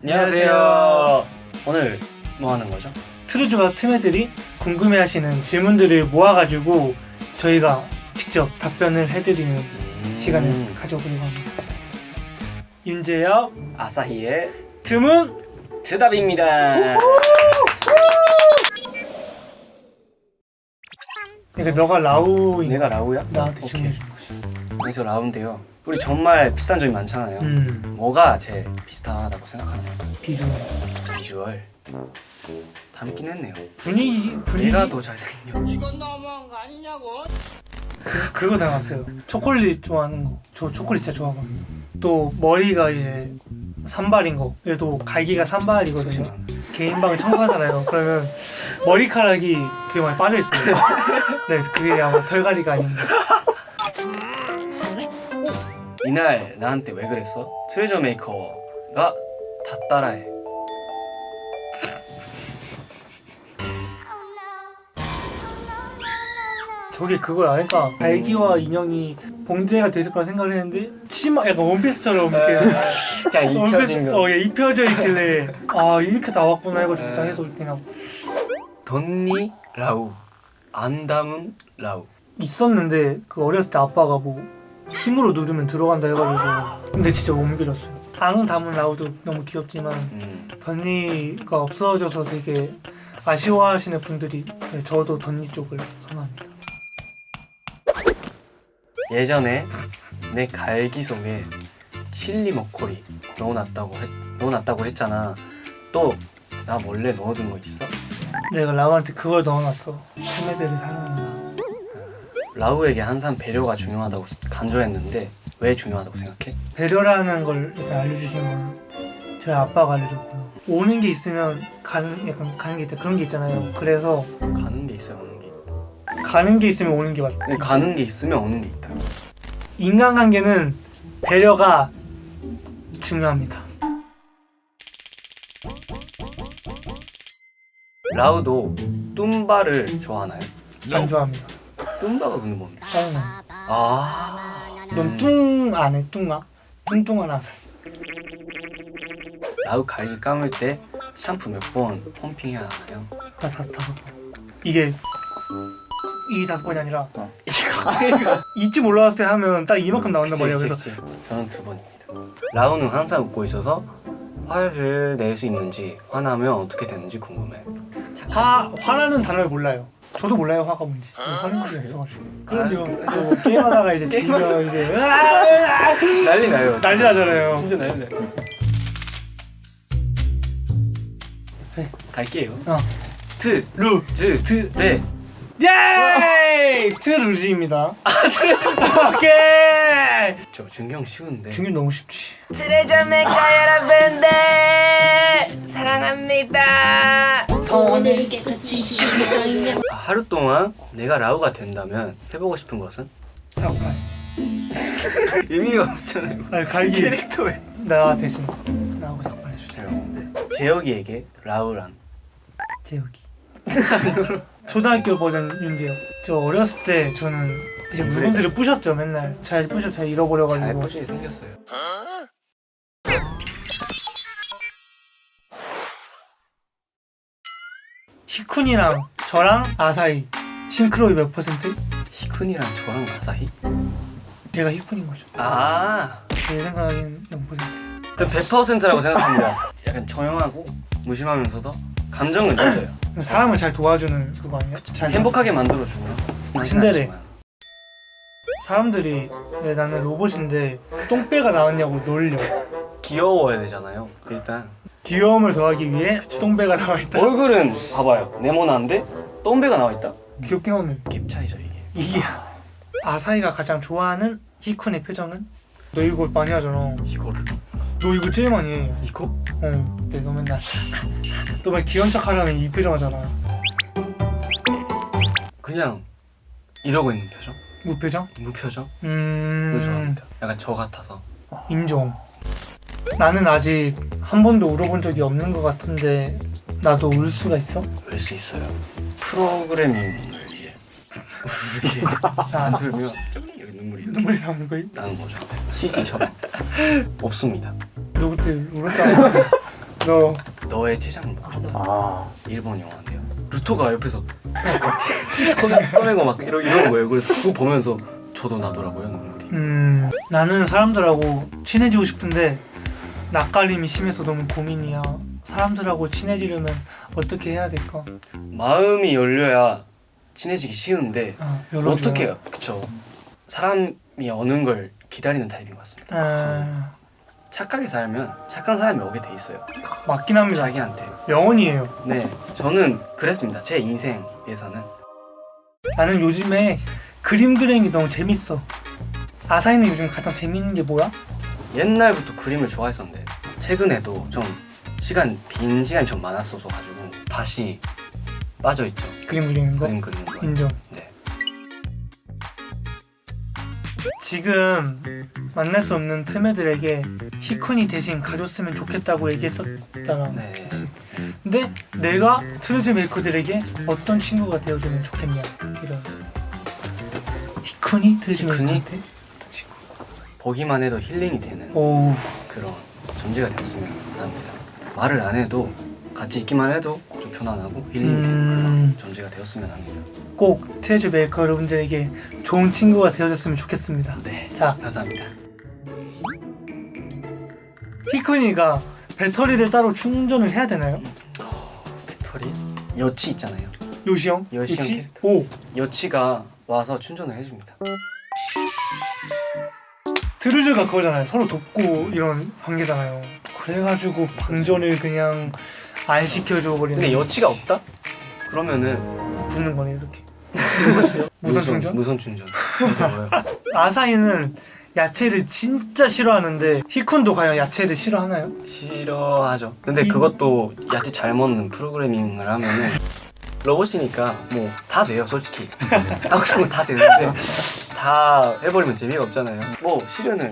안녕하세요. 오늘 뭐 하는 거죠? 트루즈와 틈애들이 궁금해하시는 질문들을 모아가지고 저희가 직접 답변을 해드리는 시간을 가져보려고 합니다. 윤재엽, 아사히의 틈은 드답입니다. 그러니까 너가 라우인 내가 라우야? 나한테 오케이. 질문해 준 거지. 그래서 라우인데요. 우리 정말 비슷한 점이 많잖아요. 뭐가 제일 비슷하다고 생각하나요? 비주얼, 비주얼. 닮긴 했네요. 분위기 내가 더 잘생겨. 이건 너무한 거 아니냐고. 그거 닮았어요. 초콜릿 좋아하는 거. 저 초콜릿 진짜 좋아하거든요. 또 머리가 이제 산발인 거. 얘도 갈기가 산발이거든요. 개인 방을 청소하잖아요. 그러면 머리카락이 되게 많이 빠져 있어요. 네, 그게 아마 털갈이가 아닌가. 이날 나한테 왜 그랬어? 트레저 메이커가 다 따라해. 저게 그거야. 그러니까 갈기와 인형이 봉제가 돼 있을 거라 생각을 했는데 치마 약간 원피스처럼 이렇게 그냥 입혀진 거. 예, 입혀져 있길래 아 이렇게 나왔구나 해가지고 다 해서 그냥 덧니 라우, 안 담은 라우. 있었는데 그 어렸을 때 아빠가 뭐 힘으로 누르면 들어간다 해가지고 근데 진짜 못 옮겨졌어요. 앙 담은 라우도 너무 귀엽지만 덧니가 없어져서 되게 아쉬워하시는 분들이 네, 저도 덧니 쪽을 선호합니다. 예전에 내 갈기 속에 칠리 머커리 넣어놨다고 했잖아. 또 나 몰래 넣어둔 거 있어? 내가 라우한테 그걸 넣어놨어. 챔메들을 사랑하는 라우. 라우에게 항상 배려가 중요하다고 강조했는데 왜 중요하다고 생각해? 배려라는 걸 일단 알려주신 건 저희 아빠가 알려줬고요. 오는 게 있으면 가는 게 있다 그런 게 있잖아요. 그래서 가는 게 있어요, 오는 게 있다. 가는 게 있으면 오는 게 맞다. 근데 가는 게 있으면 오는 게 있다. 인간관계는 배려가 중요합니다. 라우도 뚠바를 좋아하나요? 안 좋아합니다. 뚠바가 근데 뭔데? 다른 아, 넌뚱 안해 뚱아? 뚱뚱한 아살. 라우 갈기 감을 때 샴푸 몇 번 펌핑해야 하나요? 다섯 번. 이게 이 5번이 아니라 이쯤 올라왔을 때 하면 딱 이만큼 나온단 말이야. 그래서 저는 2번입니다. 라우는 항상 웃고 있어서 화를 낼 수 있는지 화나면 어떻게 되는지 궁금해요. 화나는 단어를 몰라요. 저도 몰라요 화가 뭔지. 화는 게 없어가지고. 그러면 또 게임하다가 이제 지면 이제 난리 나요. 난리 나잖아요. 진짜 난리 나요. 네. 갈게요. 트 네. 예! 트루즈입니다. 오케이. 저 준경 쉬운데. 중이 너무 쉽지. 트레저 메이커 여러분들 사랑합니다. 성원을 하루 동안 내가 라우가 된다면 해보고 싶은 것은? 사고팔. 의미가 없잖아요. 아니 갈기 캐릭터에. 나 대신 나하고 사고팔 해주세요. 네. 재혁이에게 라우란? 재혁이. 초등학교 버전 윤재혁. 저 어렸을 때 저는 이제 물건들을 부셨죠. 맨날 잘 잘 잃어버려가지고. 부시게 생겼어요. 히쿤이랑 저랑 아사히 싱크로율 몇 퍼센트? 히쿤이랑 저랑 아사히? 제가 히쿤인 거죠. 아, 제 생각엔 0%. 저 100%라고 생각합니다. 약간 조용하고 무심하면서도 감정은 있어요. 사람을 잘 도와주는 그거 아니에요? 잘 행복하게 만들어주고요. 친데레. 사람들이 왜 나는 로봇인데 똥배가 나왔냐고 놀려. 귀여워야 되잖아요. 일단 귀여움을 더하기 위해 똥배가 나와 있다. 얼굴은 봐봐요. 네모난데 똥배가 나와 있다. 귀엽긴 하네. 갭 차이죠 이게. 이게 아사히가 가장 좋아하는 히쿤의 표정은? 너 이거 많이 하잖아. 이거를 너 이거 제일 많이 해. 이거? 내가 맨날 너 맨날 귀여운 척 하려면 이 표정 하잖아. 그냥 이러고 있는 표정? 무표정? 무표정? 그걸 좋아합니다. 약간 저 같아서. 인정. 나는 아직 한 번도 울어본 적이 없는 것 같은데 나도 울 수가 있어? 울 수 있어요. 프로그래밍을 이제 울게 만들면 여기 눈물이 이렇게 눈물이 나오는 거야? 나는 거죠. CG처럼 없습니다. 너 그때 울었다고 너의 치장을 보고 싶다. 아 일본 영화인데요. 루토가 옆에서 꺼내고 막 이러는 거예요. 그래서 그거 보면서 저도 나더라고요 눈물이. 나는 사람들하고 친해지고 싶은데 낯가림이 심해서 너무 고민이야. 사람들하고 친해지려면 어떻게 해야 될까? 마음이 열려야 친해지기 쉬운데 열어줘요. 어떻게 해요? 그쵸. 사람이 어는 걸 기다리는 타입인 것 같습니다. 착하게 살면 착한 사람이 오게 돼 있어요. 맞긴 합니다. 자기한테. 영원이에요. 네, 저는 그랬습니다. 제 인생에서는. 나는 요즘에 그림 그리는 게 너무 재밌어. 아사히는 요즘 가장 재밌는 게 뭐야? 옛날부터 그림을 좋아했었는데 최근에도 좀 빈 시간이 좀 많았어서 가지고 다시 빠져있죠. 그림 그리는 거? 그림 그리는 거. 인정. 네. 지금 만날 수 없는 틈애들에게 히쿤이 대신 가줬으면 좋겠다고 얘기했었잖아. 네. 근데 내가 트레저 메이커들에게 어떤 친구가 되어주면 좋겠냐 이런. 히쿤이 트레저 히쿤이? 메이커한테 어떤 친구? 보기만 해도 힐링이 되는 오우. 그런 존재가 되었으면 합니다. 말을 안 해도 같이 있기만 해도 좀 편안하고 힐링이 되는 그런 존재가 되었으면 합니다. 꼭 트레저 메이커 여러분들에게 좋은 친구가 되어줬으면 좋겠습니다. 네. 자, 감사합니다. 히쿤이가 배터리를 따로 충전을 해야 되나요? 배터리? 여치 있잖아요. 요시 형? 요시 형 캐릭터. 오! 여치가 와서 충전을 해줍니다. 드루즈가 그거잖아요. 서로 돕고 이런 관계잖아요. 그래가지고 방전을 그냥 안 시켜줘 버리는. 근데 여치가 없다? 그러면은 붙는 거네 이렇게. 무선 충전? 무선 충전. 맞아요. 아사히는 야채를 진짜 싫어하는데 히쿤도 과연 야채를 싫어하나요? 싫어하죠. 근데 그것도 야채 잘 먹는 프로그래밍을 하면은 로봇이니까 뭐 다 돼요 솔직히. 하고 싶은 거 다 되는데 다 해버리면 재미가 없잖아요. 뭐 시련을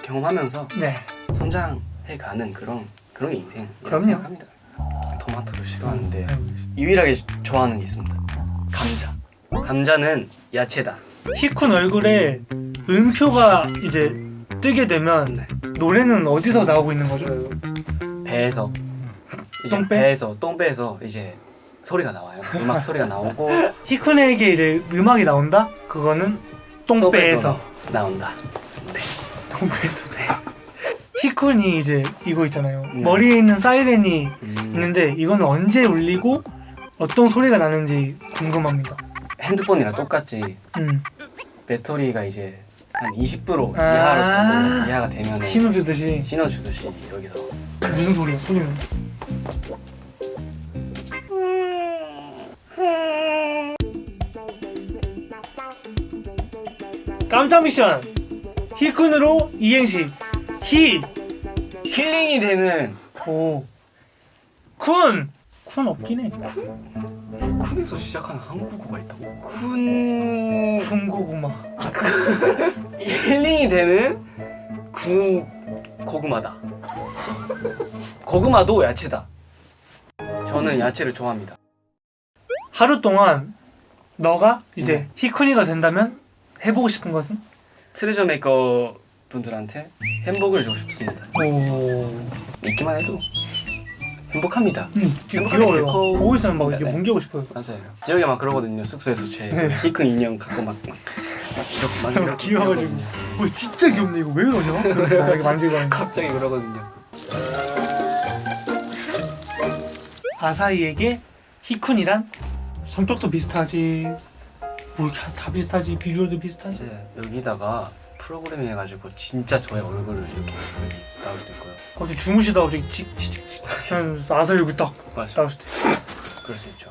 경험하면서 네. 성장해가는 그런 게 인생이라고 그럼요. 생각합니다. 토마토를 싫어하는데 유일하게 좋아하는 게 있습니다. 감자. 감자는 야채다. 히쿤 얼굴에 음표가 이제 뜨게 되면 네. 노래는 어디서 나오고 있는 거죠? 배에서 이제 똥배? 배에서 똥배에서 이제 소리가 나와요. 음악 소리가 나오고 히쿤에게 이제 음악이 나온다? 그거는 똥배에서. 나온다. 네. 똥배에서. 히쿤이 이제 이거 있잖아요. 네. 머리에 있는 사이렌이 있는데 이거는 언제 울리고 어떤 소리가 나는지 궁금합니다. 핸드폰이랑 똑같이 음. 배터리가 이제 한 20% 아. 이하가 되면 신호 주듯이. 신호 주듯이 여기서 무슨 소리야? 소리는? 깜짝 미션 히쿤으로 이행시 힐링이 되는 쿤 없긴 해. 쿤에서 시작하는 한국어가 있다고? 쿤 군고구마. 힐링이 되는 고구마다. 고구마도 야채다. 저는 야채를 좋아합니다. 하루 동안 너가 이제 히쿤이가 된다면 해보고 싶은 것은? 트레저 메이커 분들한테 행복을 주고 싶습니다. 있기만 해도 행복합니다. 귀여워요. 데코- 보고 있으면 막 이게 네. 뭉개고 싶어요. 맞아요. 지역에 막 그러거든요. 숙소에서 제 네. 히큰 인형 갖고 막 이렇게 너무 귀여워가지고 진짜 귀엽네 이거 왜 이러냐? 이렇게 만지고 하는 거. 갑자기 그러거든요. 아사히에게 히쿤이란? 성격도 비슷하지 뭐 다 비슷하지 비주얼도 비슷하지. 이제 여기다가 프로그래밍 해가지고 진짜 저의 얼굴을 이렇게 나올 수도 있고요. 갑자기 주무시다 갑자기 칙칙칙 하면서 아사히 얼굴 딱 맞아. 나올 수도 있어. 그럴 수 있죠.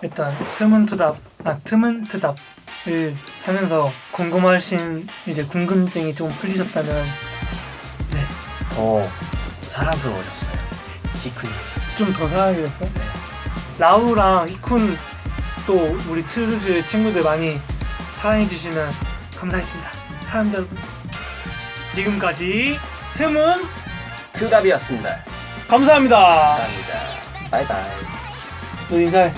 일단 틈은 트답을 하면서 궁금하신 이제 궁금증이 좀 풀리셨다면 더 사랑스러워졌어요. 히큰이. 좀 더 사랑해졌어? 라우랑 히쿤 또 우리 트루즈 친구들 많이 사랑해주시면 감사하겠습니다. 사람들 여러분 지금까지 틈은 트답이었습니다. 감사합니다. 감사합니다. 바이바이. 너 인사해.